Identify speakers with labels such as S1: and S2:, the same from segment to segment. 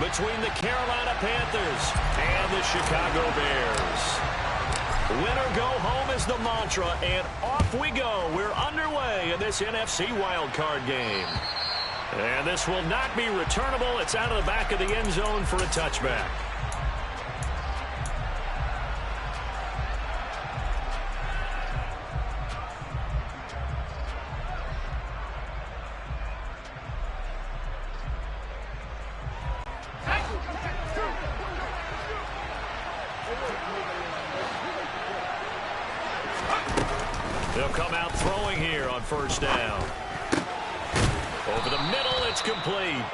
S1: between the Carolina Panthers and the Chicago Bears. Win or go home is the mantra, and off we go. We're underway in this NFC wildcard game. And this will not be returnable. It's out of the back of the end zone for a touchback. They'll come out throwing here on first down. Over the middle, it's complete.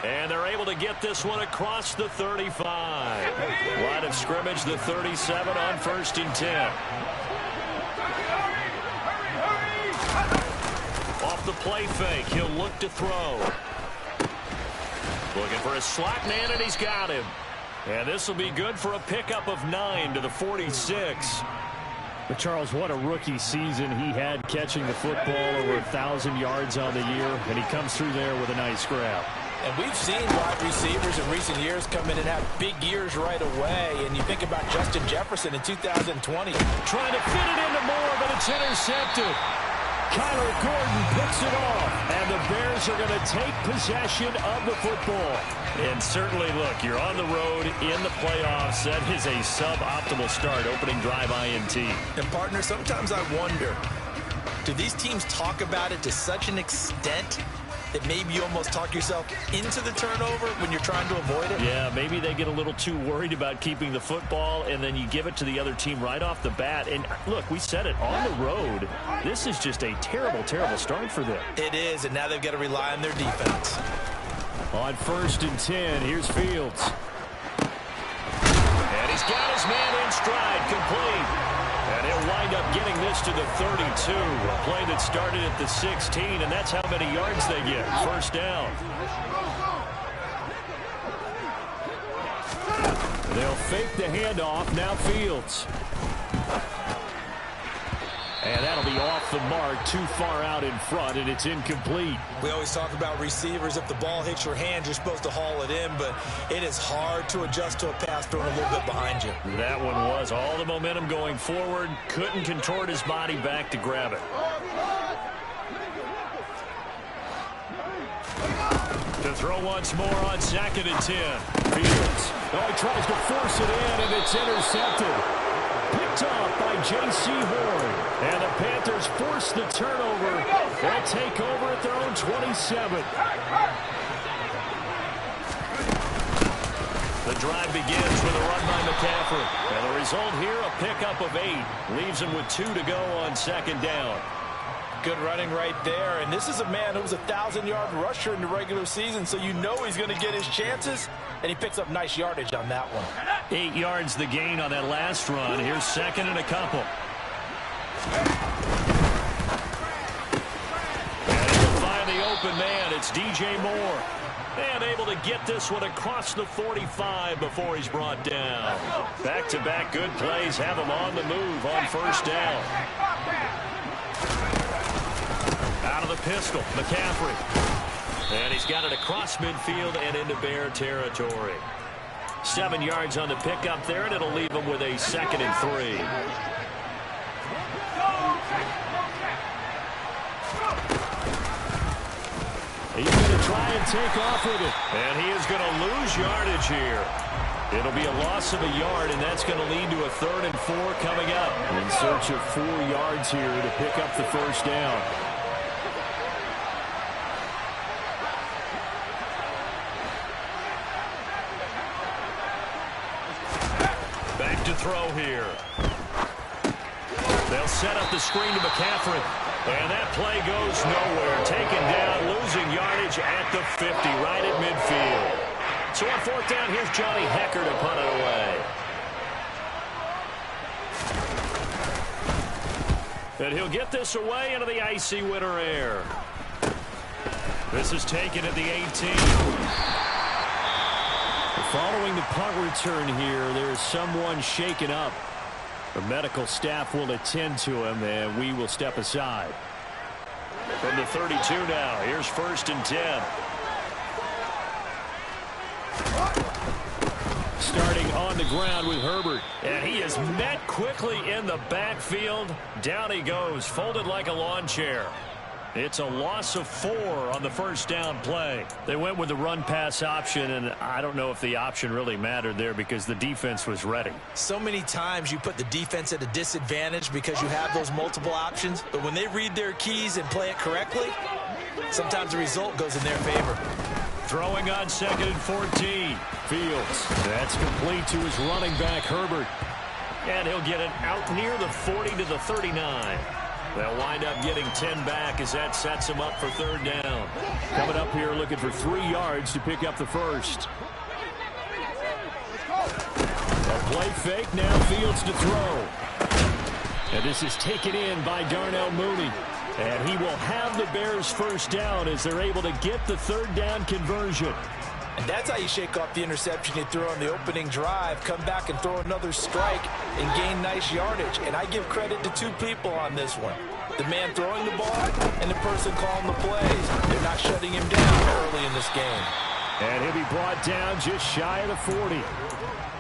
S1: And they're able to get this one across the 35. Line of scrimmage, the 37 on 1st and 10. Off the play fake, he'll look to throw. Looking for a slot man, and he's got him. And this will be good for a pickup of 9 to the 46.
S2: But Charles, what a rookie season he had, catching the football over 1,000 yards on the year, and he comes through there with a nice grab.
S3: And we've seen wide receivers in recent years come in and have big years right away. And you think about Justin Jefferson in 2020.
S1: Trying to fit it into Moore, but it's intercepted. Kyler Gordon picks it off, and the Bears are going to take possession of the football. And certainly, look, you're on the road in the playoffs. That is a suboptimal start, opening drive INT.
S3: And, partner, sometimes I wonder, do these teams talk about it to such an extent that maybe you almost talk yourself into the turnover when you're trying to avoid it?
S1: Yeah, maybe they get a little too worried about keeping the football, and then you give it to the other team right off the bat. And, look, we said it, on the road, this is just a terrible, terrible start for them.
S3: It is, and now they've got to rely on their defense.
S1: On 1st and 10, here's Fields. And he's got his man in stride, complete. And he'll wind up getting this to the 32. A play that started at the 16, and that's how many yards they get. First down. They'll fake the handoff. Now Fields. And that'll be off the mark, too far out in front, and it's incomplete.
S3: We always talk about receivers. If the ball hits your hand, you're supposed to haul it in, but it is hard to adjust to a pass thrown a little bit behind you.
S1: That one was all the momentum going forward. Couldn't contort his body back to grab it. To throw once more on 2nd and 10. Fields. Oh, he tries to force it in, and it's intercepted. Picked off by J.C. Horn. And the Panthers force the turnover. They'll take over at their own 27. The drive begins with a run by McCaffrey. And the result here, a pickup of 8. Leaves him with 2 to go on 2nd down.
S3: Good running right there. And this is a man who was a 1,000-yard rusher in the regular season, so you know he's going to get his chances. And he picks up nice yardage on that one.
S1: 8 yards the gain on that last run. Here's 2nd and a couple. And he'll find the open man. It's DJ Moore. And able to get this one across the 45 before he's brought down. Back-to-back good plays have him on the move on 1st down. Out of the pistol, McCaffrey. And he's got it across midfield and into Bear territory. 7 yards on the pickup there, and it'll leave him with a 2nd and 3. He's going to try and take off with it. And he is going to lose yardage here. It'll be a loss of a yard, and that's going to lead to a 3rd and 4 coming up. In search of 4 yards here to pick up the first down. Back to throw here. They'll set up the screen to McCaffrey. And that play goes nowhere. Taken down, losing yardage at the 50, right at midfield. So on 4th down, here's Johnny Hecker to punt it away. And he'll get this away into the icy winter air. This is taken at the 18. Following the punt return here, there is someone shaken up. The medical staff will attend to him, and we will step aside. From the 32 now, here's 1st and 10.
S2: Starting on the ground with Herbert. And he is met quickly in the backfield. Down he goes, folded like a lawn chair. It's a loss of 4 on the first down play. They went with the run-pass option, and I don't know if the option really mattered there because the defense was ready.
S3: So many times you put the defense at a disadvantage because you have those multiple options, but when they read their keys and play it correctly, sometimes the result goes in their favor.
S2: Throwing on 2nd and 14. Fields. That's complete to his running back, Herbert.
S1: And he'll get it out near the 40 to the 39. They'll wind up getting 10 back as that sets them up for 3rd down.
S2: Coming up here looking for 3 yards to pick up the first. A play fake, now Fields to throw. And this is taken in by Darnell Mooney. And he will have the Bears first down as they're able to get the 3rd down conversion.
S3: And that's how you shake off the interception you threw on the opening drive, come back and throw another strike and gain nice yardage. And I give credit to 2 people on this one. The man throwing the ball and the person calling the plays. They're not shutting him down early in this game.
S2: And he'll be brought down just shy of the 40.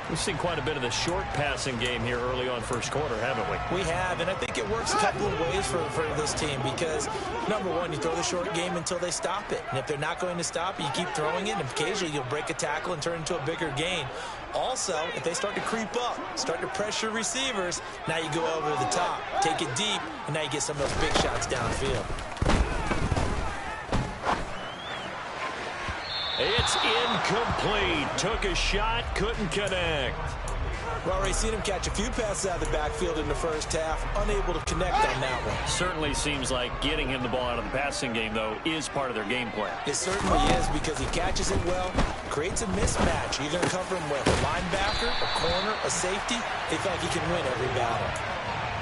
S1: We've seen quite a bit of the short passing game here early on first quarter, haven't we?
S3: We have, and I think it works a couple of ways for this team because, number one, you throw the short game until they stop it. And if they're not going to stop it, you keep throwing it, and occasionally you'll break a tackle and turn it into a bigger gain. Also, if they start to creep up, start to pressure receivers, now you go over the top, take it deep, and now you get some of those big shots downfield.
S1: It's incomplete. Took a shot, couldn't connect.
S3: We've already seen him catch a few passes out of the backfield in the first half, unable to connect on that one.
S1: Certainly seems like getting him the ball out of the passing game, though, is part of their game plan.
S3: It certainly is because he catches it well, creates a mismatch. You're going to come from a linebacker, a corner, a safety. They feel like he can win every battle.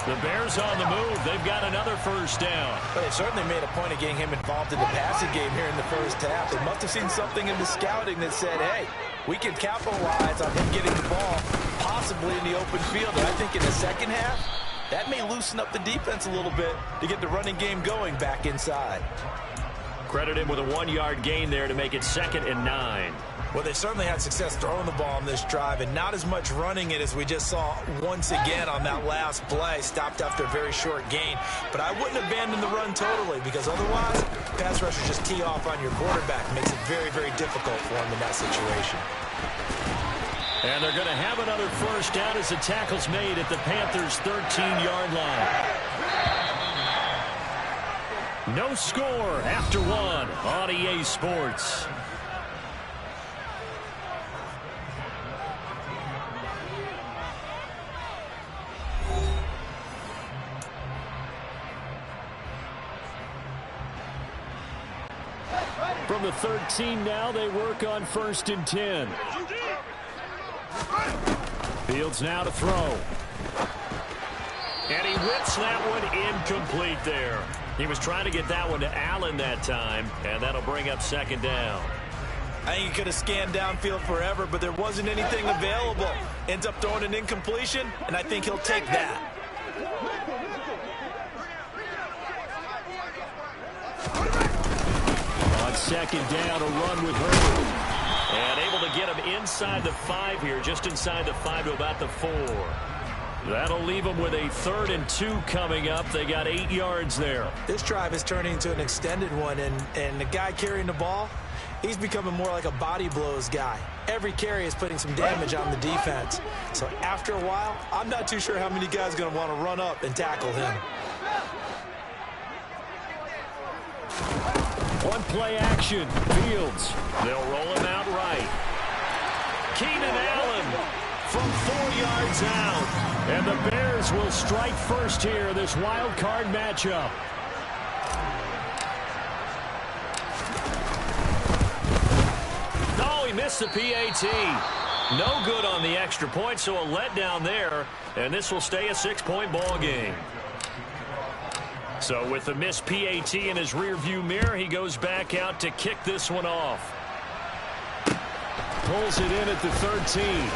S1: The Bears on the move. They've got another first down.
S3: But they certainly made a point of getting him involved in the passing game here in the first half. They must have seen something in the scouting that said, hey, we can capitalize on him getting the ball possibly in the open field. And I think in the second half, that may loosen up the defense a little bit to get the running game going back inside.
S1: Credit him with a 1-yard gain there to make it 2nd and 9.
S3: Well, they certainly had success throwing the ball on this drive and not as much running it as we just saw once again on that last play. Stopped after a very short gain. But I wouldn't abandon the run totally because otherwise, pass rushers just tee off on your quarterback. It makes it very, very difficult for him in that situation.
S1: And they're going to have another first down as the tackle's made at the Panthers' 13-yard line. No score after 1 on EA Sports. From the 13 now, they work on 1st and 10. Fields now to throw. And he whips that one incomplete there. He was trying to get that one to Allen that time, and that'll bring up 2nd down.
S3: I think he could have scanned downfield forever, but there wasn't anything available. Ends up throwing an incompletion, and I think he'll take that.
S1: On 2nd down, a run with Herbert. And able to get him inside the 5 here, just inside the 5 to about the 4. That'll leave them with a 3rd and 2 coming up. They got 8 yards there.
S3: This drive is turning into an extended one, and the guy carrying the ball, he's becoming more like a body blows guy. Every carry is putting some damage on the defense. So after a while, I'm not too sure how many guys are going to want to run up and tackle him.
S1: One play action. Fields. They'll roll him out right. Keenan Allen from 4 yards out. And the Bears will strike first here, this wild card matchup. No, he missed the PAT. No good on the extra point, so a letdown there. And this will stay a 6-point ball game. So with the missed PAT in his rearview mirror, he goes back out to kick this one off. Pulls it in at the 13.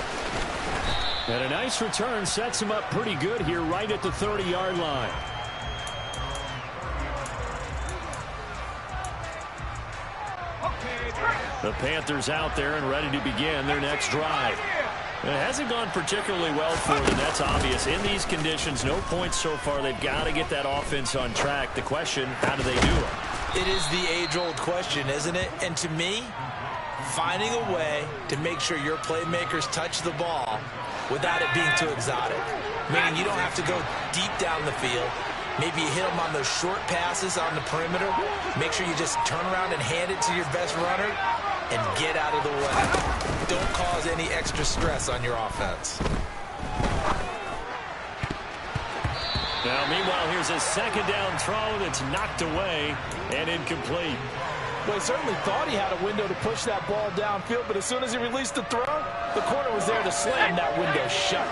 S1: And a nice return sets him up pretty good here right at the 30-yard line.
S2: The Panthers out there and ready to begin their next drive. It hasn't gone particularly well for them. That's obvious. In these conditions, no points so far. They've got to get that offense on track. The question, how do they do it?
S3: It is the age-old question, isn't it? And to me, finding a way to make sure your playmakers touch the ball without it being too exotic. Meaning you don't have to go deep down the field. Maybe you hit them on those short passes on the perimeter. Make sure you just turn around and hand it to your best runner and get out of the way. Don't cause any extra stress on your offense.
S2: Now, meanwhile, here's a second down throw that's knocked away and incomplete.
S4: Well, he certainly thought he had a window to push that ball downfield, but as soon as he released the throw, the corner was there to slam that window shut.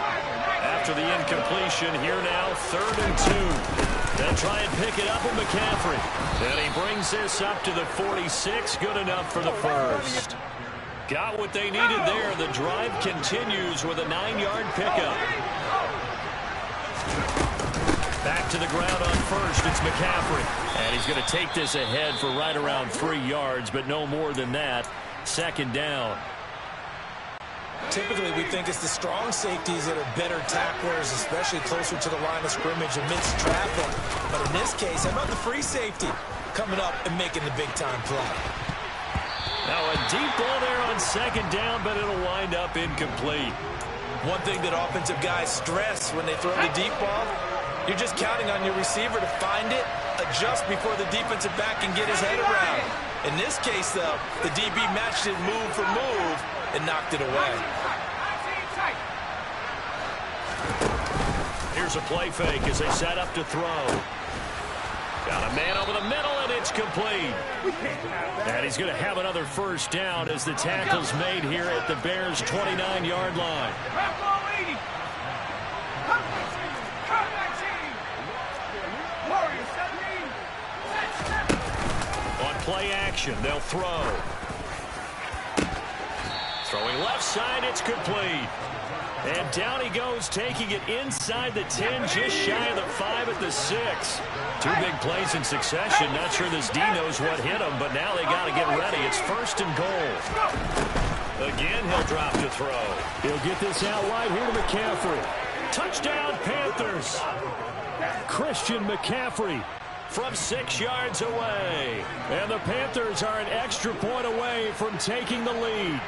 S2: After the incompletion, here now, 3rd and 2. They'll try and pick it up with McCaffrey. And he brings this up to the 46. Good enough for the first. Got what they needed there. The drive continues with a 9-yard pickup. Back to the ground on first. It's McCaffrey. And he's going to take this ahead for right around 3 yards, but no more than that. 2nd down.
S3: Typically, we think it's the strong safeties that are better tacklers, especially closer to the line of scrimmage amidst traffic. But in this case, how about the free safety coming up and making the big-time play?
S2: Now a deep ball there on 2nd down, but it'll wind up incomplete.
S3: One thing that offensive guys stress when they throw the deep ball, you're just counting on your receiver to find it, adjust before the defensive back can get his head around. In this case, though, the DB matched it move for move and knocked it away.
S2: Here's a play fake as they set up to throw. Got a man over the middle, and it's complete. And he's going to have another first down as the tackle's made here at the Bears' 29-yard line. On play action, they'll throw. Throwing left side, it's complete. And down he goes, taking it inside the 10, just shy of the 5 at the 6. 2 big plays in succession. Not sure this D knows what hit him, but now they got to get ready. It's 1st and goal. Again, he'll drop to throw. He'll get this out wide here to McCaffrey. Touchdown, Panthers. Christian McCaffrey from 6 yards away. And the Panthers are an extra point away from taking the lead.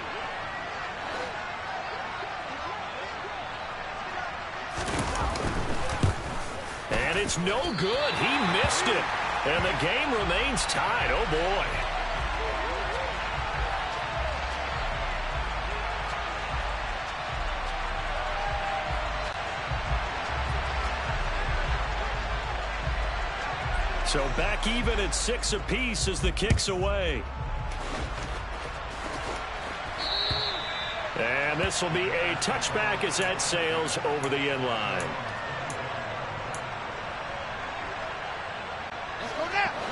S2: And it's no good. He missed it. And the game remains tied. Oh, boy. So back even at 6 apiece as the kick's away. And this will be a touchback as that sails over the end line.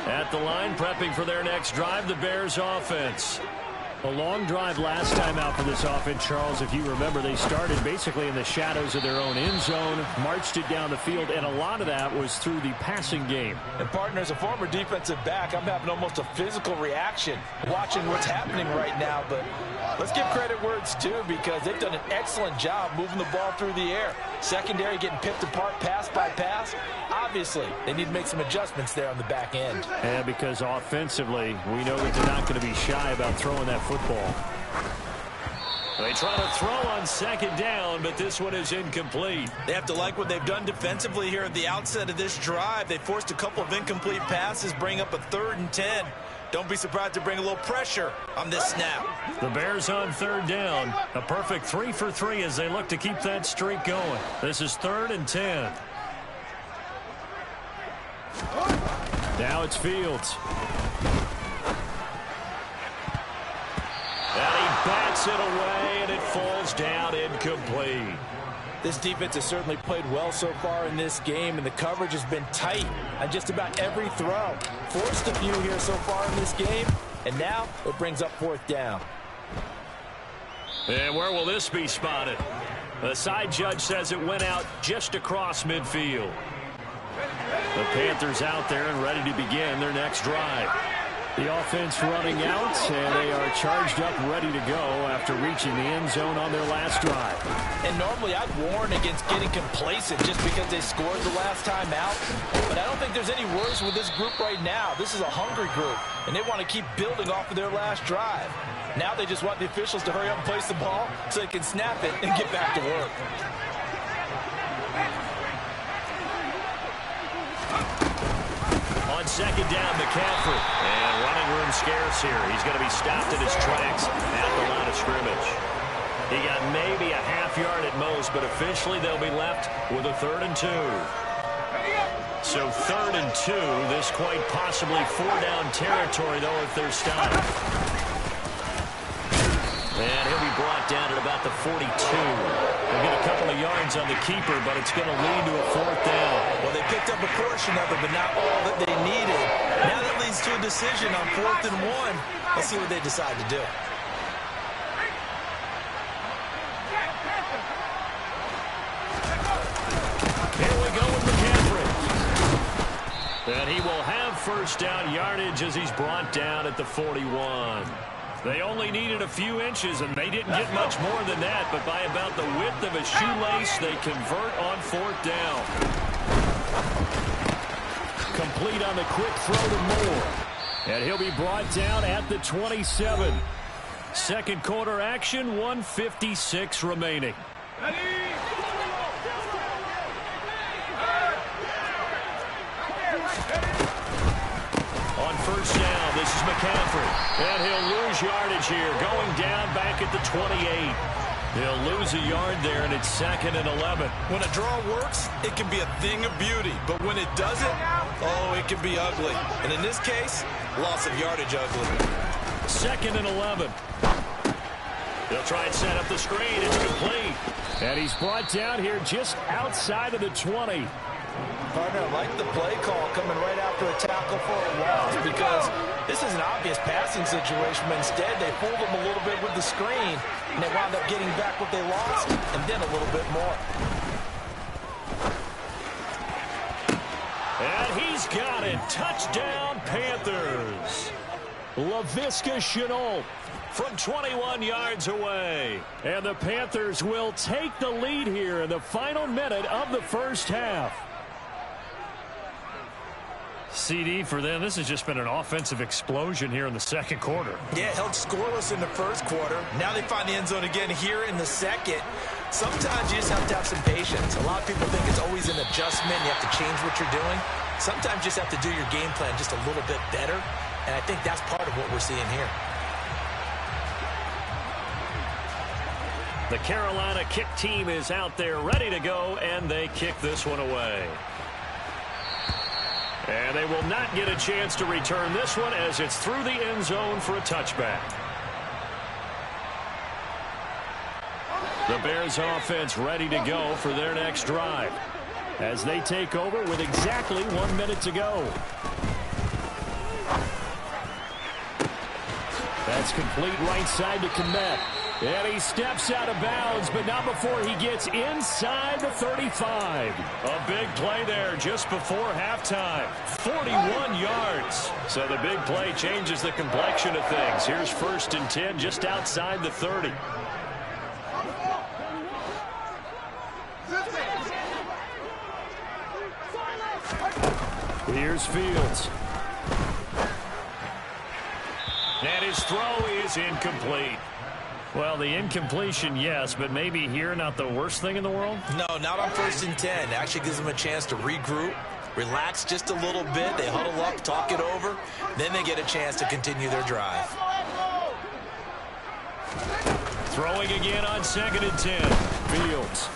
S2: At the line, prepping for their next drive, the Bears offense. A long drive last time out for this offense, Charles. If you remember, they started basically in the shadows of their own end zone, marched it down the field, and a lot of that was through the passing game.
S4: And, partner, as a former defensive back, I'm having almost a physical reaction watching what's happening right now. But let's give credit where it's due, because they've done an excellent job moving the ball through the air. Secondary getting picked apart pass by pass. Obviously, they need to make some adjustments there on the back end.
S2: And because offensively, we know that they're not going to be shy about throwing that football. They try to throw on 2nd down, but this one is incomplete.
S3: They have to like what they've done defensively here at the outset of this drive. They forced a couple of incomplete passes, bring up a 3rd and 10. Don't be surprised to bring a little pressure on this snap.
S2: The Bears on 3rd down. A perfect 3 for 3 as they look to keep that streak going. This is 3rd and 10. Now it's Fields. And he bats it away, and it falls down incomplete.
S4: This defense has certainly played well so far in this game, and the coverage has been tight on just about every throw. Forced a few here so far in this game, and now it brings up 4th down.
S2: And where will this be spotted? The side judge says it went out just across midfield. The Panthers out there and ready to begin their next drive. The offense running out, and they are charged up, ready to go after reaching the end zone on their last drive.
S4: And normally I'd warn against getting complacent just because they scored the last time out. But I don't think there's any worries with this group right now. This is a hungry group, and they want to keep building off of their last drive. Now they just want the officials to hurry up and place the ball so they can snap it and get back to work.
S1: On second down, McCaffrey. And running room scarce here. He's going to be stopped in his tracks at the line of scrimmage. He got maybe a half yard at most, but officially they'll be left with a 3rd and 2. So 3rd and 2. This quite possibly 4-down territory, though, if they're stopped. And he'll be brought down at about the 42. They'll get a couple of yards on the keeper, but it's going to lead to a 4th down.
S3: Well, they picked up a portion of it, but not all that they needed. Now that leads to a decision on 4th and 1. Let's see what they decide to do.
S1: Here we go with McCaffrey. And he will have first down yardage as he's brought down at the 41.
S2: They only needed a few inches, and they didn't get much more than that, but by about the width of a shoelace, they convert on 4th down. Complete on the quick throw to Moore. And he'll be brought down at the 27. Second quarter action, 1:56 remaining.
S1: On first down, this is McCaffrey. And he'll lose yardage here, going down back at the 28.
S2: He'll lose a yard there, and it's 2nd and 11.
S3: When a draw works, it can be a thing of beauty. But when it doesn't, oh, it can be ugly. And in this case, loss of yardage ugly.
S2: 2nd and 11.
S1: They'll try and set up the screen. It's complete.
S2: And he's brought down here just outside of the 20.
S4: Partner, I like the play call coming right after a tackle for a loss because this is an obvious passing situation, but instead they fooled them a little bit with the screen, and they wound up getting back what they lost and then a little bit more.
S1: And he's got it. Touchdown, Panthers.
S2: Laviska Shenault
S1: From 21 yards away.
S2: And the Panthers will take the lead here in the final minute of the first half. CD for them, this has just been an offensive explosion here in the second quarter.
S3: Yeah, held scoreless in the first quarter. Now they find the end zone again here in the second. Sometimes you just have to have some patience. A lot of people think it's always an adjustment. You have to change what you're doing. Sometimes you just have to do your game plan just a little bit better. And I think that's part of what we're seeing here.
S1: The Carolina kick team is out there ready to go, and they kick this one away. And they will not get a chance to return this one as it's through the end zone for a touchback. The Bears offense ready to go for their next drive as they take over with exactly 1 minute to go. That's complete right side to Kmet. And he steps out of bounds, but not before he gets inside the 35.
S2: A big play there just before halftime. 41 yards.
S1: So the big play changes the complexion of things. Here's 1st and 10 just outside the 30.
S2: Here's Fields.
S1: And his throw is incomplete.
S2: Well, the incompletion, yes, but maybe here not the worst thing in the world?
S3: No, not on 1st and 10. It actually gives them a chance to regroup, relax just a little bit. They huddle up, talk it over. Then they get a chance to continue their drive.
S2: Throwing again on 2nd and 10. Fields.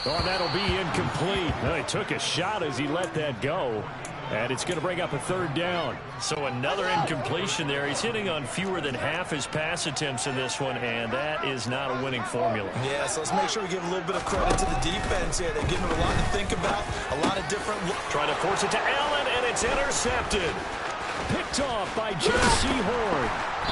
S2: Oh, that'll be incomplete. Well, he took a shot as he let that go. And it's going to bring up a 3rd down.
S1: So another incompletion there. He's hitting on fewer than half his pass attempts in this one, and that is not a winning formula.
S3: Yeah, so let's make sure we give a little bit of credit to the defense here. They've given him a lot to think about, a lot of different looks.
S1: Trying to force it to Allen, and it's intercepted.
S2: Picked off by J.C. Horn.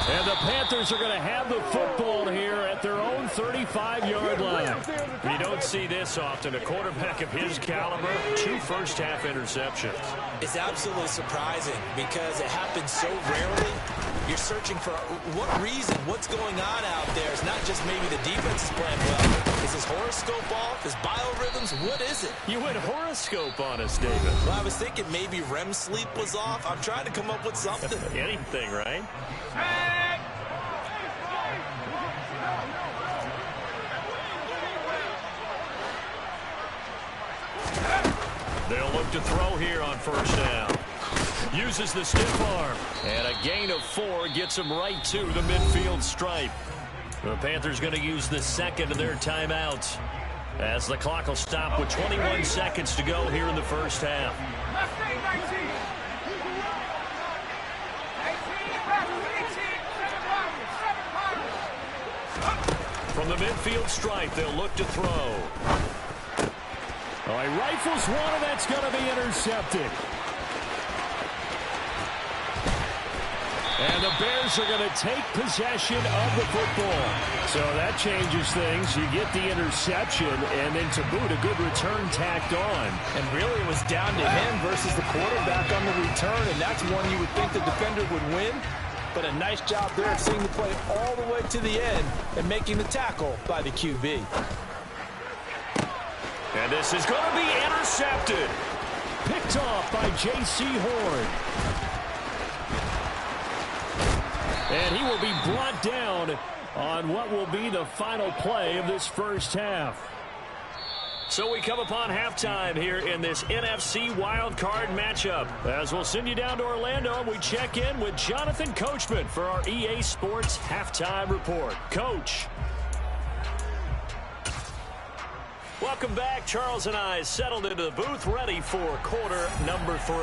S2: And the Panthers are going to have the football here at their own 35-yard line.
S1: You don't see this often. A quarterback of his caliber, 2 first-half interceptions.
S3: It's absolutely surprising because it happens so rarely. You're searching for what reason, what's going on out there. It's not just maybe the defense is playing well. Is his horoscope off? His biorhythms? What is it?
S1: You went horoscope on us, David.
S3: Well, I was thinking maybe REM sleep was off. I'm trying to come up with something.
S1: Anything, right? They'll look to throw here on first down. Uses the stiff arm. And a gain of 4 gets him right to the midfield stripe. The Panthers going to use the second of their timeouts as the clock will stop with 21 seconds to go here in the first half. From the midfield stripe, they'll look to throw.
S2: All right, rifles one, and that's going to be intercepted. And the Bears are going to take possession of the football. So that changes things. You get the interception, and then to boot, a good return tacked on.
S4: And really, it was down to him versus the quarterback on the return, and that's one you would think the defender would win. But a nice job there of seeing the play all the way to the end and making the tackle by the QB.
S1: And this is going to be intercepted.
S2: Picked off by J.C. Horn. And he will be brought down on what will be the final play of this first half.
S1: So we come upon halftime here in this NFC wildcard matchup. As we'll send you down to Orlando, and we check in with Jonathan Coachman for our EA Sports Halftime Report. Coach. Welcome back. Charles and I settled into the booth, ready for quarter number 3.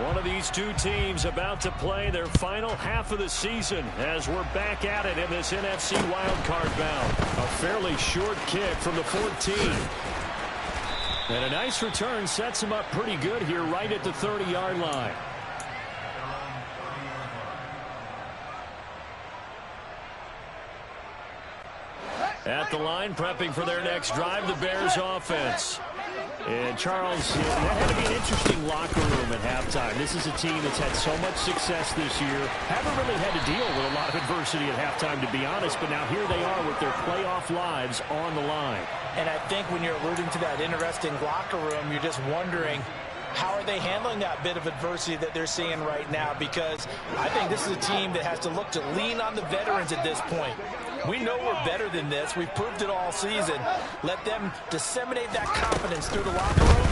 S1: One of these two teams about to play their final half of the season as we're back at it in this NFC wildcard bout.
S2: A fairly short kick from the 14. And a nice return sets him up pretty good here right at the 30-yard line.
S1: At the line, prepping for their next drive, the Bears offense.
S2: And Charles, that had to be an interesting locker room at halftime. This is a team that's had so much success this year. Haven't really had to deal with a lot of adversity at halftime, to be honest, but now here they are with their playoff lives on the line.
S3: And I think when you're alluding to that interesting locker room, you're just wondering, how are they handling that bit of adversity that they're seeing right now? Because I think this is a team that has to look to lean on the veterans at this point. We know we're better than this. We've proved it all season. Let them disseminate that confidence through the locker room.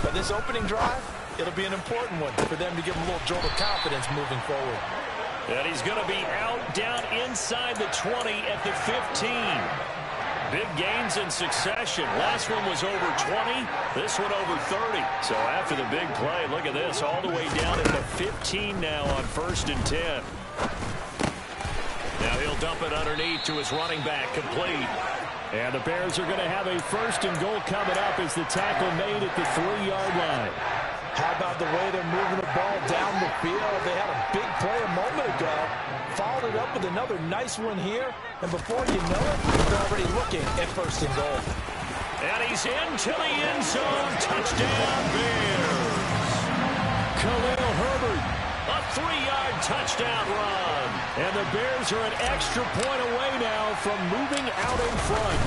S3: But this opening drive, it'll be an important one for them to give them a little jolt of confidence moving forward.
S1: And he's going to be out down inside the 20 at the 15. Big gains in succession. Last one was over 20. This one over 30. So after the big play, look at this, all the way down at the 15 now on 1st and 10. Now he'll dump it underneath to his running back, complete.
S2: And the Bears are going to have a 1st and goal coming up as the tackle made at the 3-yard line.
S3: How about the way they're moving the ball down the field? They had a big play a moment ago. Followed it up with another nice one here. And before you know it, they're already looking at 1st and goal.
S1: And he's into the end zone. Touchdown, Bears.
S2: Khalil Herbert.
S1: A 3-yard touchdown run.
S2: And the Bears are an extra point away now from moving out in front.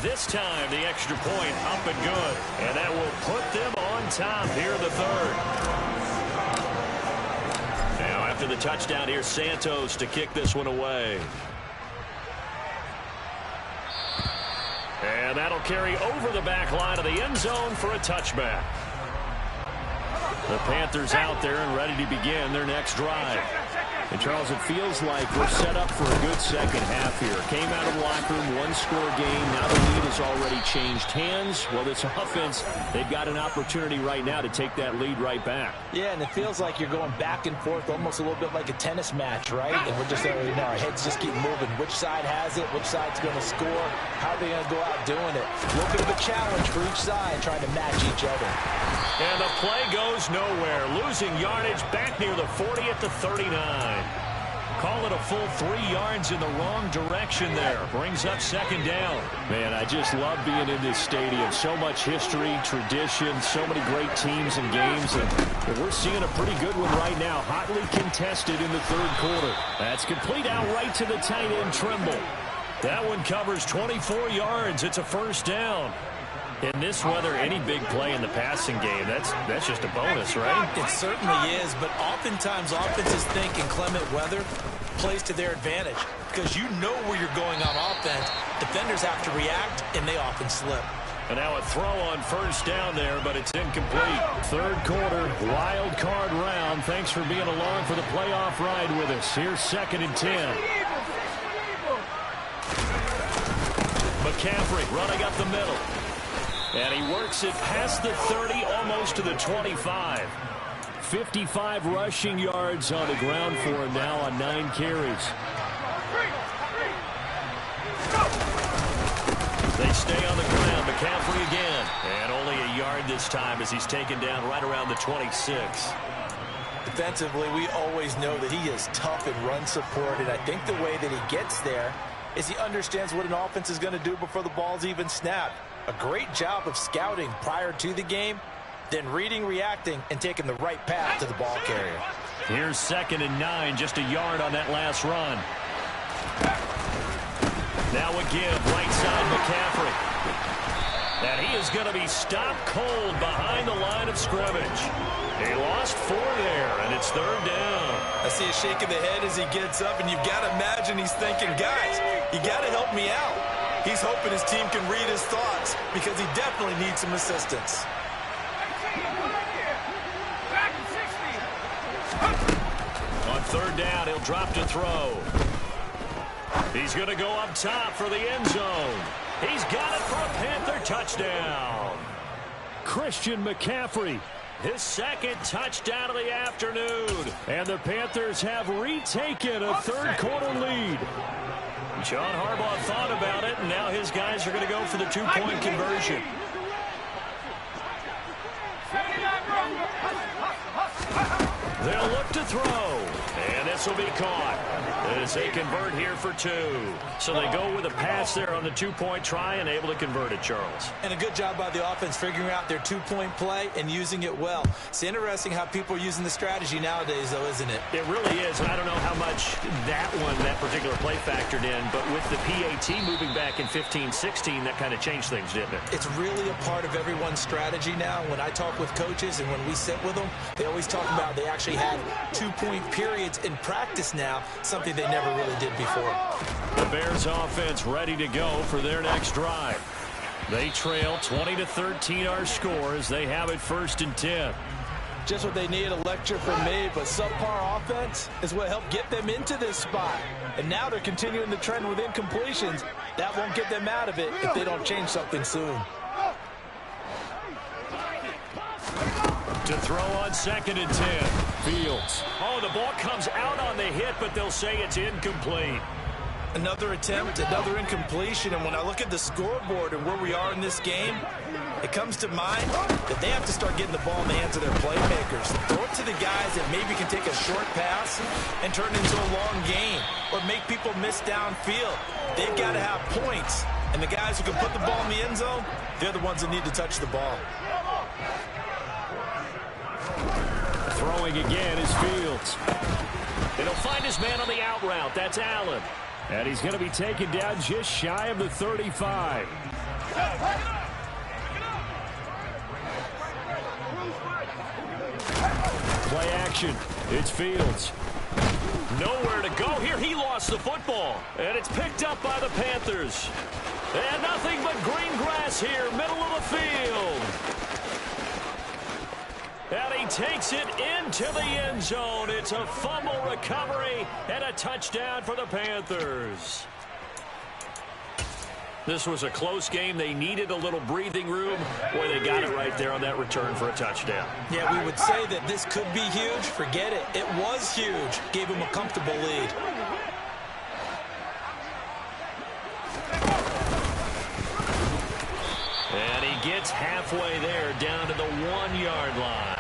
S1: This time, the extra point up and good. And that will put them on top here in the 3rd. Now, after the touchdown, here's Santos to kick this one away. And that'll carry over the back line of the end zone for a touchback. The Panthers out there and ready to begin their next drive.
S2: And, Charles, it feels like we're set up for a good second half here. Came out of the locker room, one-score game. Now the lead has already changed hands. Well, this offense, they've got an opportunity right now to take that lead right back.
S3: Yeah, and it feels like you're going back and forth almost a little bit like a tennis match, right? And we're just already know our heads just keep moving. Which side has it? Which side's going to score? How are they going to go out doing it? A little bit of a challenge for each side trying to match each other.
S1: And the play goes nowhere. Losing yardage back near the 40 at the 39. Call it a full 3 yards in the wrong direction there. Brings up second down.
S2: Man, I just love being in this stadium. So much history, tradition, so many great teams and games. And we're seeing a pretty good one right now. Hotly contested in the third quarter. That's complete out right to the tight end, Trimble.
S1: That one covers 24 yards. It's a first down.
S2: In this weather, any big play in the passing game, that's just a bonus, right?
S3: It certainly is, but oftentimes offenses think inclement weather plays to their advantage because you know where you're going on offense. Defenders have to react, and they often slip.
S1: And now a throw on first down there, but it's incomplete.
S2: Third quarter, wild card round. Thanks for being along for the playoff ride with us. Here's 2nd and 10.
S1: McCaffrey running up the middle.
S2: And he works it past the 30, almost to the 25. 55 rushing yards on the ground for him now on 9 carries.
S1: They stay on the ground. McCaffrey again. And only a yard this time as he's taken down right around the 26.
S3: Defensively, we always know that he is tough in run support, and I think the way that he gets there is he understands what an offense is going to do before the ball's even snapped. A great job of scouting prior to the game, then reading, reacting, and taking the right path to the ball carrier.
S1: Here's 2nd and 9, just a yard on that last run. Now a give, right side McCaffrey. And he is going to be stopped cold behind the line of scrimmage. He lost 4 there, and it's 3rd down.
S3: I see a shake of the head as he gets up, and you've got to imagine he's thinking, guys, you got to help me out. He's hoping his team can read his thoughts because he definitely needs some assistance.
S1: On 3rd down, he'll drop to throw. He's going to go up top for the end zone. He's got it for a Panther touchdown.
S2: Christian McCaffrey,
S1: his 2nd touchdown of the afternoon.
S2: And the Panthers have retaken a third quarter lead.
S1: John Harbaugh thought about it, and now his guys are going to go for the 2-point conversion. They'll look to throw, and this will be caught as they convert here for 2. So they go with a pass there on the 2-point try and able to convert it, Charles.
S3: And a good job by the offense figuring out their 2-point play and using it well. It's interesting how people are using the strategy nowadays, though, isn't it?
S1: It really is, and I don't know how much that particular play factored in, but with the PAT moving back in 15-16, that kind of changed things, didn't it?
S3: It's really a part of everyone's strategy now. When I talk with coaches and when we sit with them, they always talk about they actually had 2-point periods in practice now, something they never really did before.
S1: The Bears offense ready to go for their next drive. They trail 20-13 our score as they have it 1st and 10.
S3: Just what they need, a lecture from me, but subpar offense is what helped get them into this spot. And now they're continuing the trend with incompletions. That won't get them out of it if they don't change something soon.
S1: To throw on 2nd and 10.
S2: Fields.
S1: Oh, the ball comes out on the hit, but they'll say it's incomplete.
S3: Another attempt, another incompletion, and when I look at the scoreboard and where we are in this game, it comes to mind that they have to start getting the ball in the hands of their playmakers. Throw it to the guys that maybe can take a short pass and turn it into a long gain or make people miss downfield. They've got to have points, and the guys who can put the ball in the end zone, they're the ones that need to touch the ball.
S2: Throwing again is Fields.
S1: And he'll find his man on the out route. That's Allen.
S2: And he's going to be taken down just shy of the 35. Play action. It's Fields.
S1: Nowhere to go here. He lost the football. And it's picked up by the Panthers. And nothing but green grass here, middle of the field.
S2: And he takes it into the end zone. It's a fumble recovery and a touchdown for the Panthers. This was a close game. They needed a little breathing room. Boy, they got it right there on that return for a touchdown.
S3: Yeah, we would say that this could be huge. Forget it. It was huge. Gave him a comfortable lead.
S2: And he gets halfway there down to the 1-yard line.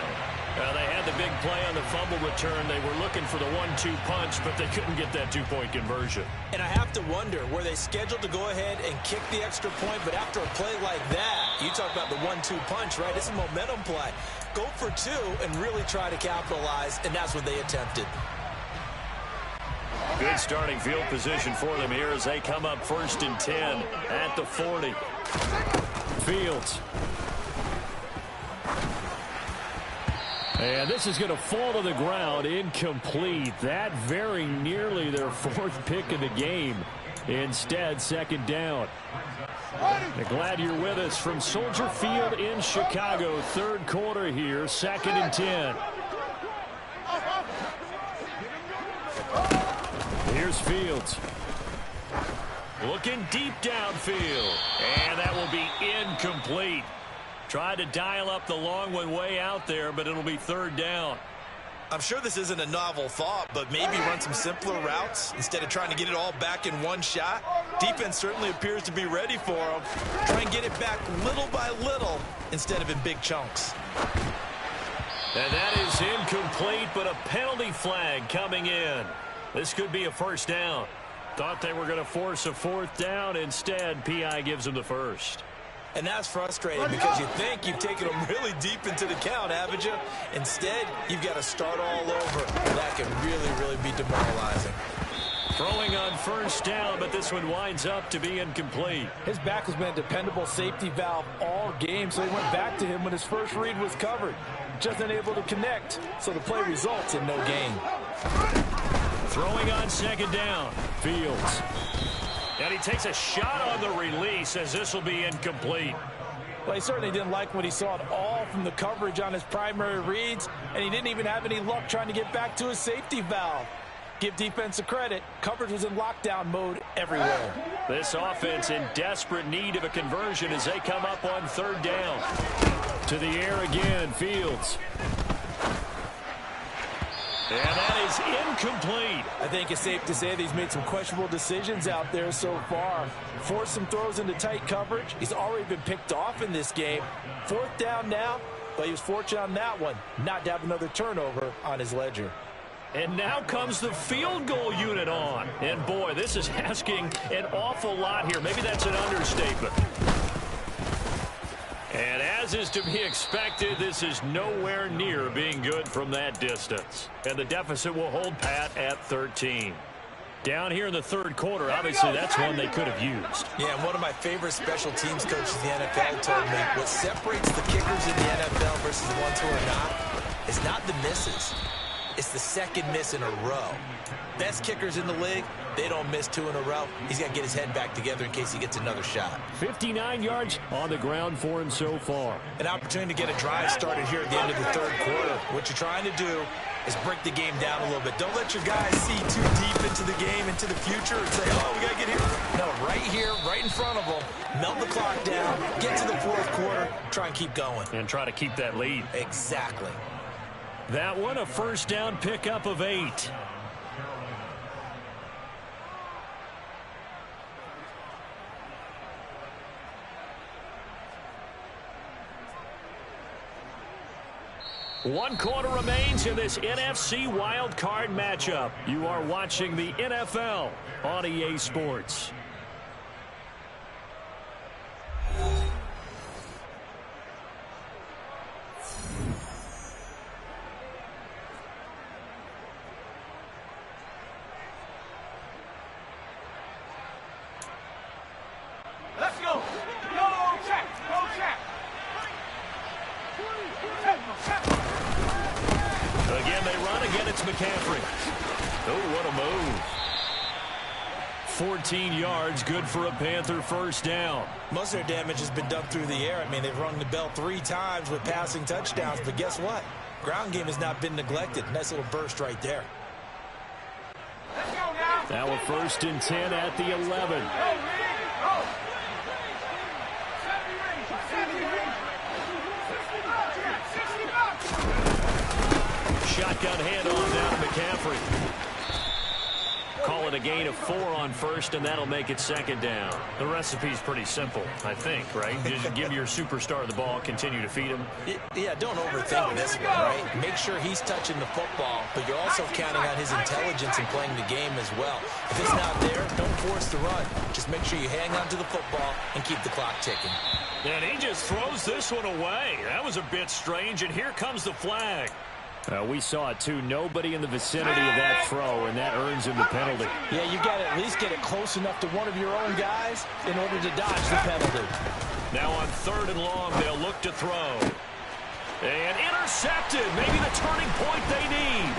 S2: They had the big play on the fumble return. They were looking for the 1-2 punch, but they couldn't get that 2-point conversion.
S3: And I have to wonder, were they scheduled to go ahead and kick the extra point? But after a play like that, you talk about the 1-2 punch, right? It's a momentum play. Go for 2 and really try to capitalize, and that's what they attempted.
S2: Good starting field position for them here as they come up 1st and 10 at the 40. Fields. And this is going to fall to the ground, incomplete. That very nearly their 4th pick of the game. Instead, 2nd down. Glad you're with us from Soldier Field in Chicago. 3rd quarter here, 2nd and 10. Here's Fields. Looking deep downfield. And that will be incomplete. Tried to dial up the long one way out there, but it'll be 3rd down.
S3: I'm sure this isn't a novel thought, but maybe run some simpler routes instead of trying to get it all back in one shot. Defense certainly appears to be ready for them. Try and get it back little by little instead of in big chunks.
S2: And that is incomplete, but a penalty flag coming in. This could be a 1st down. Thought they were going to force a 4th down. Instead, P.I. gives them the 1st.
S3: And that's frustrating because you think you've taken them really deep into the count, haven't you? Instead, you've got to start all over. That can really be demoralizing.
S2: Throwing on 1st down, but this one winds up to be incomplete.
S4: His back has been a dependable safety valve all game, so he went back to him when his first read was covered. Just unable to connect, so the play results in no gain.
S2: Throwing on 2nd down, Fields. And he takes a shot on the release as this will be incomplete.
S4: Well, he certainly didn't like what he saw at all from the coverage on his primary reads, and he didn't even have any luck trying to get back to his safety valve. Give defense a credit. Coverage was in lockdown mode everywhere.
S2: This offense in desperate need of a conversion as they come up on 3rd down. To the air again, Fields. And that is incomplete.
S4: I think it's safe to say that he's made some questionable decisions out there so far. Forced some throws into tight coverage. He's already been picked off in this game. 4th down now, but he was fortunate on that one not to have another turnover on his ledger.
S2: And now comes the field goal unit on. And boy, this is asking an awful lot here. Maybe that's an understatement. And as is to be expected, this is nowhere near being good from that distance. And the deficit will hold pat at 13. Down here in the 3rd quarter, obviously that's one they could have used.
S3: Yeah, and one of my favorite special teams coaches in the NFL told me what separates the kickers in the NFL versus the ones who are not is not the misses. It's the 2nd miss in a row. Best kickers in the league, they don't miss 2 in a row. He's got to get his head back together in case he gets another shot.
S2: 59 yards on the ground for him so far.
S3: An opportunity to get a drive started here at the end of the 3rd quarter. What you're trying to do is break the game down a little bit. Don't let your guys see too deep into the game, into the future, and say, oh, we got to get here. No, right here, right in front of them. Melt the clock down, get to the 4th quarter, try and keep going.
S2: And try to keep that lead.
S3: Exactly.
S2: That one, a 1st down pickup of 8. One quarter remains in this NFC wildcard matchup. You are watching the NFL on EA Sports.
S5: Let's go. Go, check. Go, check.
S2: Again, they run. Again, it's McCaffrey. Oh, what a move. 14 yards, good for a Panther 1st down.
S3: Most of their damage has been done through the air. I mean, they've rung the bell 3 times with passing touchdowns, but guess what? Ground game has not been neglected. Nice little burst right there.
S5: Let's go now.
S2: Now a 1st and 10 at the 11.
S5: Go, Reed, go. 70 range. 60 bucks.
S2: Shotgun handoff down to McCaffrey. Call it a gain of 4 on 1st, and that'll make it 2nd down.
S1: The recipe's pretty simple, I think, right? Just give your superstar the ball, continue to feed him.
S3: Yeah, don't overthink this one, right? Make sure he's touching the football, but you're also counting on his intelligence in playing the game as well. If it's not there, don't force the run. Just make sure you hang on to the football and keep the clock ticking.
S1: And he just throws this one away. That was a bit strange, and here comes the flag.
S2: We saw it, too. Nobody in the vicinity of that throw, and that earns him the penalty.
S4: Yeah, you got to at least get it close enough to one of your own guys in order to dodge the penalty.
S1: Now on 3rd and long, they'll look to throw. And intercepted. Maybe the turning point they need.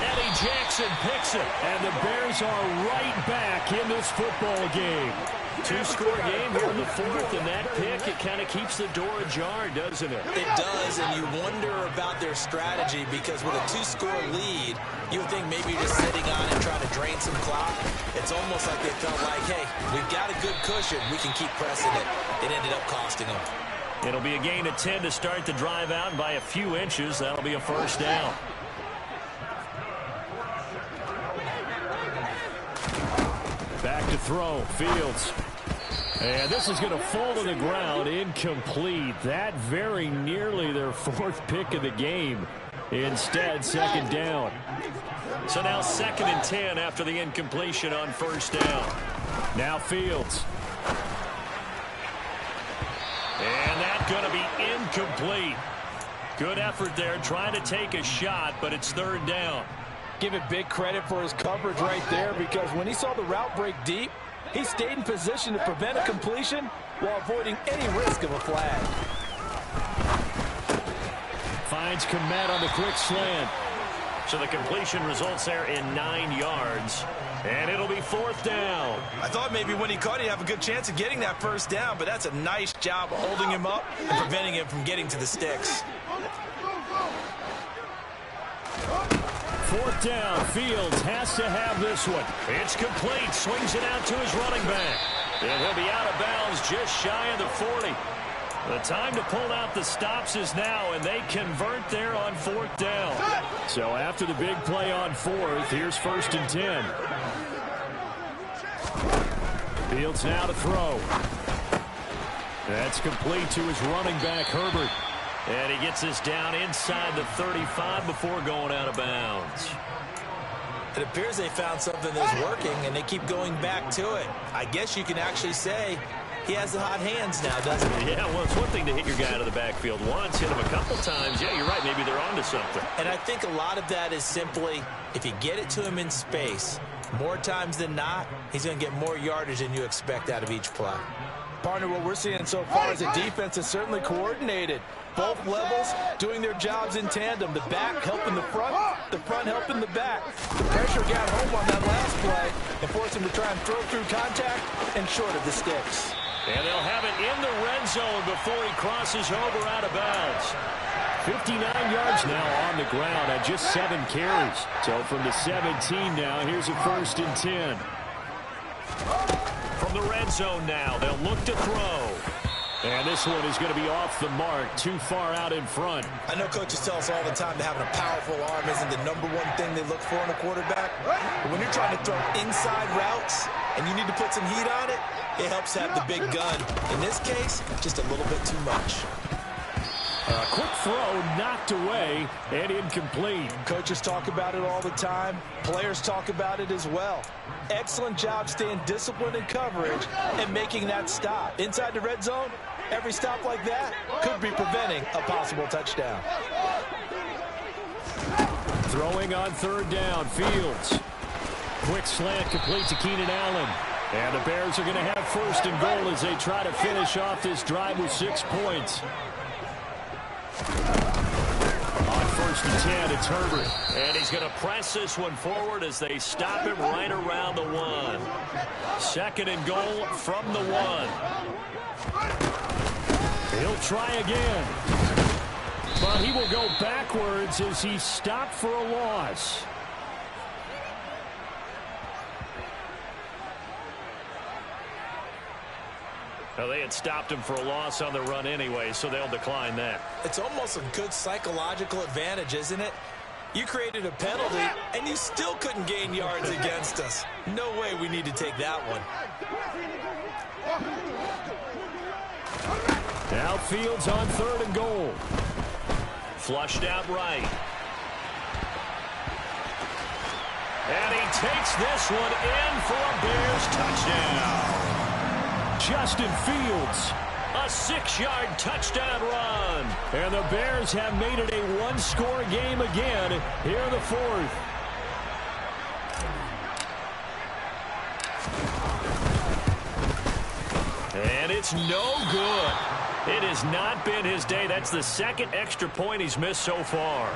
S1: Eddie Jackson picks it.
S2: And the Bears are right back in this football game.
S1: 2-score game here in the 4th, and that pick, it kind of keeps the door ajar, doesn't it?
S3: It does, and you wonder about their strategy because with a 2-score lead, you would think maybe you're just sitting on it trying to drain some clock. It's almost like they felt like, hey, we've got a good cushion. We can keep pressing it. It ended up costing them.
S1: It'll be a gain of 10 to start the drive out by a few inches. That'll be a 1st down.
S2: Back to throw. Fields. And this is going to fall to the ground. Incomplete. That very nearly their 4th pick of the game. Instead, 2nd down.
S1: So now 2nd and 10 after the incompletion on 1st down.
S2: Now Fields.
S1: And that's going to be incomplete. Good effort there trying to take a shot, but it's 3rd down.
S4: Give it big credit for his coverage right there because when he saw the route break deep, he stayed in position to prevent a completion while avoiding any risk of a flag.
S2: Finds Kmet on the quick slant.
S1: So the completion results there in 9 yards. And it'll be 4th down.
S3: I thought maybe when he caught it, he'd have a good chance of getting that 1st down, but that's a nice job holding him up and preventing him from getting to the sticks.
S2: 4th down. Fields has to have this one.
S1: It's complete. Swings it out to his running back. And he'll be out of bounds just shy of the 40. The time to pull out the stops is now, and they convert there on 4th down.
S2: So after the big play on 4th, here's 1st and 10. Fields now to throw. That's complete to his running back, Herbert.
S1: And he gets this down inside the 35 before going out of bounds.
S3: It appears they found something that's working, and they keep going back to it. I guess you can actually say he has the hot hands now, doesn't he?
S1: Yeah, well, it's one thing to hit your guy out of the backfield once, hit him a couple times. Yeah, you're right. Maybe they're onto something.
S3: And I think a lot of that is simply if you get it to him in space, more times than not, he's going to get more yardage than you expect out of each play.
S4: Partner, what we're seeing so far is the defense is certainly coordinated. Both levels doing their jobs in tandem. The back helping the front helping the back. The pressure got home on that last play and forced him to try and throw through contact and short of the sticks.
S1: And they'll have it in the red zone before he crosses over out of bounds.
S2: 59 yards now on the ground at just 7 carries. So from the 17 now, here's a 1st and 10.
S1: From the red zone now, they'll look to throw.
S2: And this one is going to be off the mark, too far out in front.
S3: I know coaches tell us all the time that having a powerful arm isn't the #1 thing they look for in a quarterback. But when you're trying to throw inside routes and you need to put some heat on it, it helps have the big gun. In this case, just a little bit too much.
S2: A quick throw knocked away and incomplete.
S4: Coaches talk about it all the time. Players talk about it as well. Excellent job staying disciplined in coverage and making that stop. Inside the red zone, every stop like that could be preventing a possible touchdown.
S2: Throwing on 3rd down, Fields. Quick slant complete to Keenan Allen. And the Bears are going to have 1st and goal as they try to finish off this drive with 6 points. On 1st and 10, it's Herbert.
S1: And he's going to press this one forward as they stop him right around the 1. 2nd and goal from the 1.
S2: He'll try again. But he will go backwards as he stopped for a loss. Well, they had stopped him for a loss on the run anyway, so they'll decline that.
S3: It's almost a good psychological advantage, isn't it? You created a penalty, and you still couldn't gain yards against us. No way we need to take that one.
S2: Outfield's on 3rd and goal.
S1: Flushed out right. And he takes this one in for a Bears touchdown.
S2: Justin Fields.
S1: A 6-yard touchdown run.
S2: And the Bears have made it a one-score game again here in the 4th.
S1: And it's no good. It has not been his day. That's the 2nd extra point he's missed so far.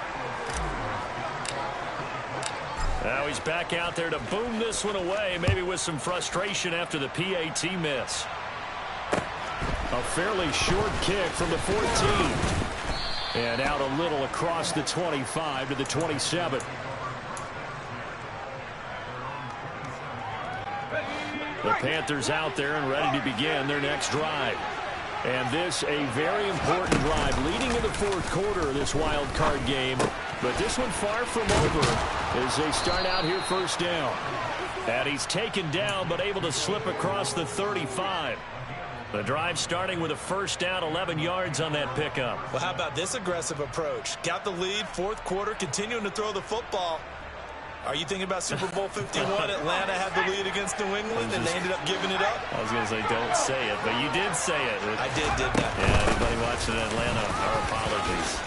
S1: Now he's back out there to boom this one away, maybe with some frustration after the PAT miss.
S2: A fairly short kick from the 14. And out a little across the 25 to the 27.
S1: The Panthers out there and ready to begin their next drive.
S2: And this a very important drive leading in the 4th quarter of this wild card game. But this one far from over as they start out here 1st down.
S1: And he's taken down but able to slip across the 35. The drive starting with a 1st down, 11 yards on that pickup.
S3: Well, how about this aggressive approach? Got the lead, 4th quarter, continuing to throw the football. Are you thinking about Super Bowl 51? Atlanta had the lead against New England, and they ended up giving it up?
S1: I was going to say, don't say it, but you did say it.
S3: I did that.
S1: Yeah, anybody watching Atlanta, our apologies.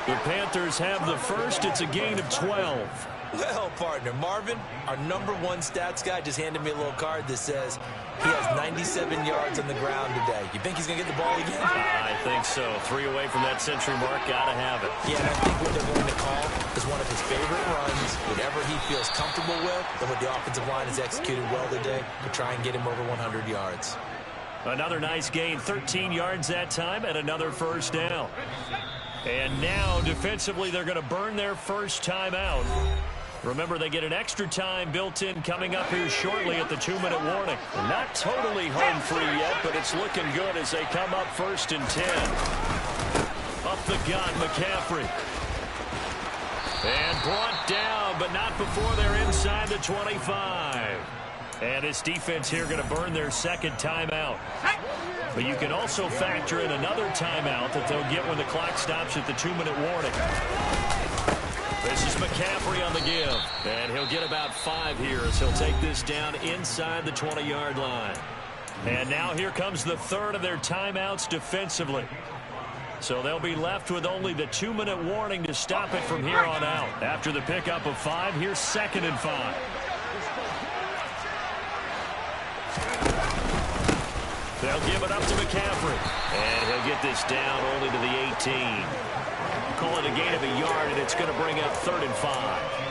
S2: The Panthers have the first. It's a gain of 12.
S3: Well, partner, Marvin, our #1 stats guy, just handed me a little card that says he has 97 yards on the ground today. You think he's going to get the ball again?
S1: I think so. 3 away from that century mark. Got to have it.
S3: Yeah, and I think what they're going to call is one of his favorite runs, whatever he feels comfortable with, and what the offensive line has executed well today to try and get him over 100 yards.
S1: Another nice gain, 13 yards that time, and another 1st down. And now, defensively, they're going to burn their first time out. Remember, they get an extra time built in coming up here shortly at the 2-minute warning. Not totally home free yet, but it's looking good as they come up 1st and 10. Up the gun, McCaffrey. And brought down, but not before they're inside the 25. And this defense here going to burn their 2nd timeout. But you can also factor in another timeout that they'll get when the clock stops at the 2-minute warning. This is McCaffrey on the give. And he'll get about 5 here as he'll take this down inside the 20-yard line. And now here comes the 3rd of their timeouts defensively. So they'll be left with only the 2-minute warning to stop it from here on out. After the pickup of 5, here's 2nd and 5. They'll give it up to McCaffrey. And he'll get this down only to the 18. Call it a gain of a yard, and it's going to bring up 3rd and 5.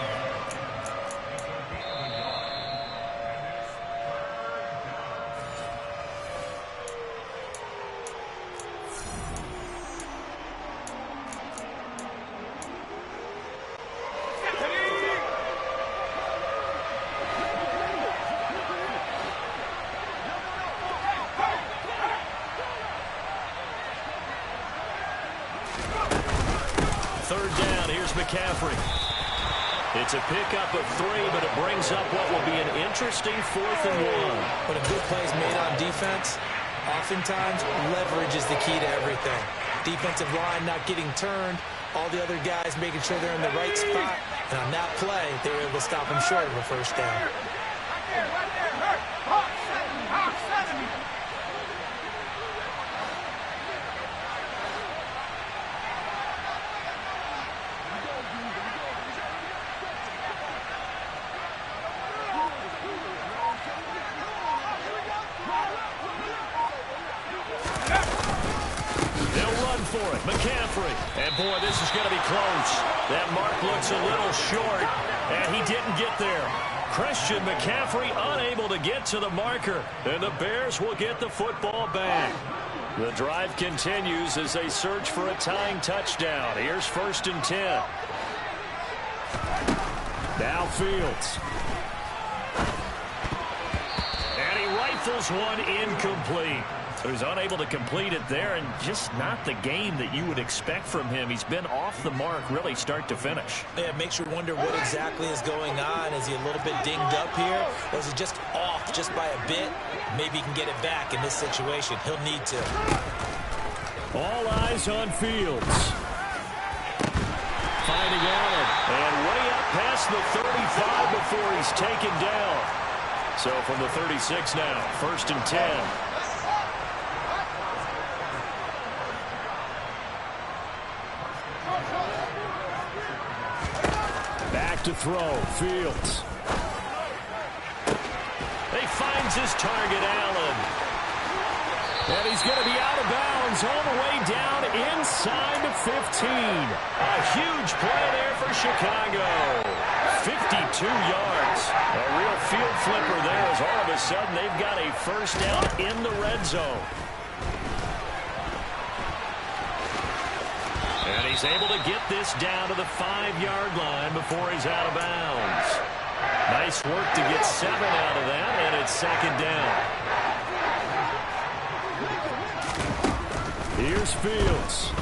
S1: McCaffrey. It's a pickup of 3, but it brings up what will be an interesting 4th and 1.
S3: When a good play is made on defense, oftentimes leverage is the key to everything. Defensive line not getting turned, all the other guys making sure they're in the right spot, and on that play, they were able to stop him short of a 1st down.
S1: McCaffrey. And, boy, this is going to be close. That mark looks a little short, and he didn't get there. Christian McCaffrey unable to get to the marker, and the Bears will get the football back.
S2: The drive continues as they search for a tying touchdown. Here's 1st and 10. Now Fields. And he rifles one incomplete. So he's unable to complete it there, and just not the game that you would expect from him. He's been off the mark really start to finish.
S3: Yeah, it makes you wonder what exactly is going on. Is he a little bit dinged up here, or is he just off just by a bit? Maybe he can get it back in this situation. He'll need to.
S2: All eyes on Fields. Finding Allen. And way up past the 35 before he's taken down. So from the 36 now, 1st and 10. Back to throw. Fields. He finds his target, Allen. And he's going to be out of bounds all the way down inside the 15. A huge play there for Chicago. 52 yards. A real field flipper there as all of a sudden they've got a first down in the red zone. And he's able to get this down to the 5-yard line before he's out of bounds. Nice work to get 7 out of that, and it's 2nd down. Here's Fields.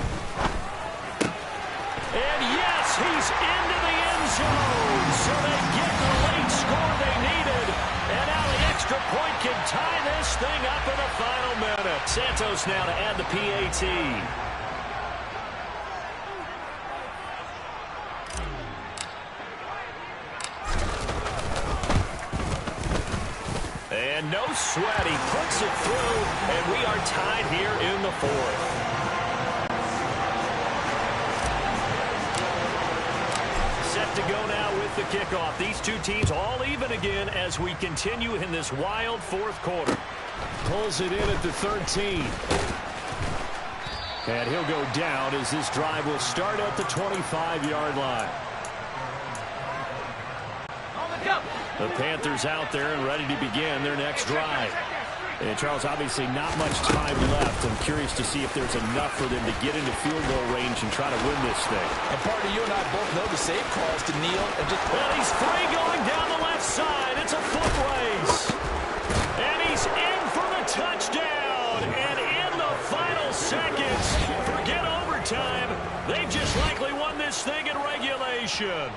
S2: And yes, he's into the end zone. So they get the late score they needed. And now the extra point can tie this thing up in the final minute. Santos now to add the PAT. And no sweat, he puts it through, and we are tied here in the 4th. Set to go now with the kickoff. These two teams all even again as we continue in this wild 4th quarter. Pulls it in at the 13. And he'll go down as this drive will start at the 25-yard line. The Panthers out there and ready to begin their next drive. And Charles, obviously not much time left. I'm curious to see if there's enough for them to get into field goal range and try to win this thing.
S4: And partner, you and I both know the safe calls to kneel and just...
S2: Well, he's free going down the left side. It's a foot race. And he's in for the touchdown. And in the final seconds, forget overtime. They've just likely won this thing in regulation.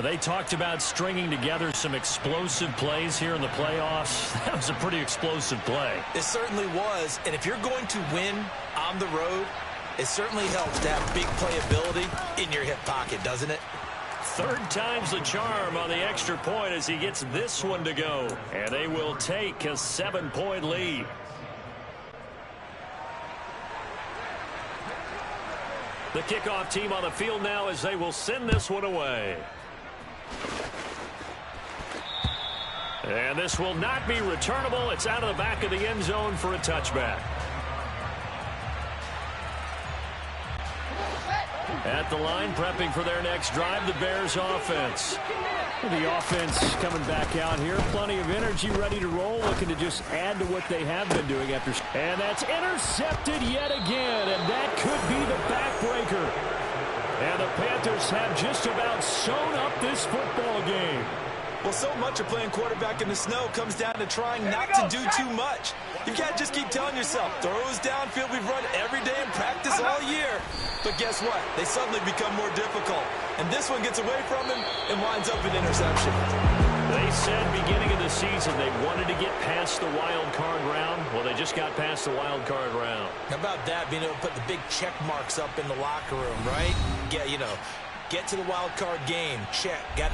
S2: They talked about stringing together some explosive plays here in the playoffs. That was a pretty explosive play.
S3: It certainly was. And if you're going to win on the road, it certainly helps to have big playability in your hip pocket, doesn't it?
S2: 3rd time's the charm on the extra point as he gets this one to go. And they will take a 7-point lead. The kickoff team on the field now as they will send this one away. And this will not be returnable. It's out of the back of the end zone for a touchback. At the line, prepping for their next drive, the Bears offense. The offense coming back out here. Plenty of energy, ready to roll, looking to just add to what they have been doing after. And that's intercepted yet again, and that could be the backbreaker. And the Panthers have just about sewn up this football game.
S3: Well, so much of playing quarterback in the snow comes down to trying not to do too much. You can't just keep telling yourself, throws downfield we've run every day in practice all year. But guess what? They suddenly become more difficult. And this one gets away from him and winds up an interception.
S2: They said beginning of the season they wanted to get past the wild card round. Well, they just got past the wild card round.
S3: How about that, being able to put the big check marks up in the locker room, right? Get to the wild card game. Check. Got